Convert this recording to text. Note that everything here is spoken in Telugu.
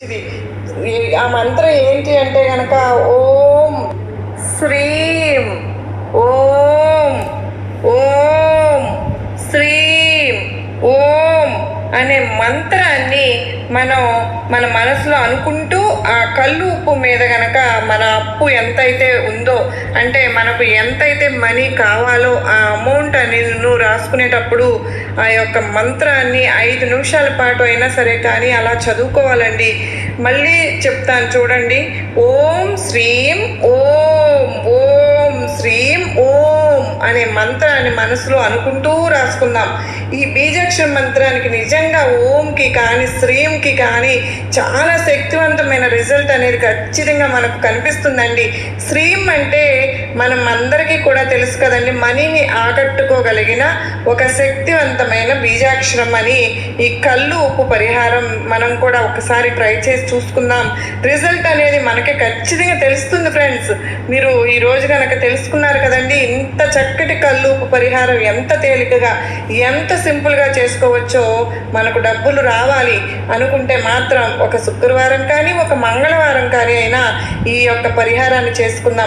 ఇది ఆ మంత్రం ఏంటి అంటే గనక ఓం శ్రీం ఓం ఓం శ్రీం ఓం అనే మంత్రాన్ని మనం మన మనసులో అనుకుంటూ ఆ కళ్ళు ఉప్పు మీద గనక మన అప్పు ఎంతైతే ఉందో అంటే మనకు ఎంతైతే మనీ కావాలో ఆ అమౌంట్ అనేది నువ్వు రాసుకునేటప్పుడు ఆ యొక్క మంత్రాన్ని 5 నిమిషాల పాటు అయినా సరే కానీ అలా చదువుకోవాలండి. మళ్ళీ చెప్తాను చూడండి. ఓం శ్రీం ఓం ఓం శ్రీం ఓం అనే మంత్రాన్ని మనసులో అనుకుంటూ రాసుకుందాం. ఈ బీజాక్షర మంత్రానికి నిజంగా ఓంకి కానీ శ్రీంకి కానీ చాలా శక్తివంతమైన రిజల్ట్ అనేది ఖచ్చితంగా మనకు కనిపిస్తుందండి. శ్రీం అంటే మనం అందరికీ కూడా తెలుసు కదండి, మనీని ఆకట్టుకోగలిగిన ఒక శక్తివంతమైన బీజాక్షరం అని. ఈ కళ్ళు ఉప్పు పరిహారం మనం కూడా ఒకసారి ట్రై చేసి చూసుకుందాం. రిజల్ట్ అనేది మనకి ఖచ్చితంగా తెలుస్తుంది ఫ్రెండ్స్. మీరు ఈరోజు కనుక తెలుసుకున్నారు కదండి, ఇంత చక్కటి కళ్ళు ఉప్పు పరిహారం ఎంత తేలికగా ఎంత సింపుల్గా చేసుకోవచ్చో. మనకు డబ్బులు రావాలి అనుకుంటే మాత్రం ఒక శుక్రవారం కానీ ఒక మంగళవారం కానీ అయినా ఈ యొక్క పరిహారాన్ని చేసుకుందాం.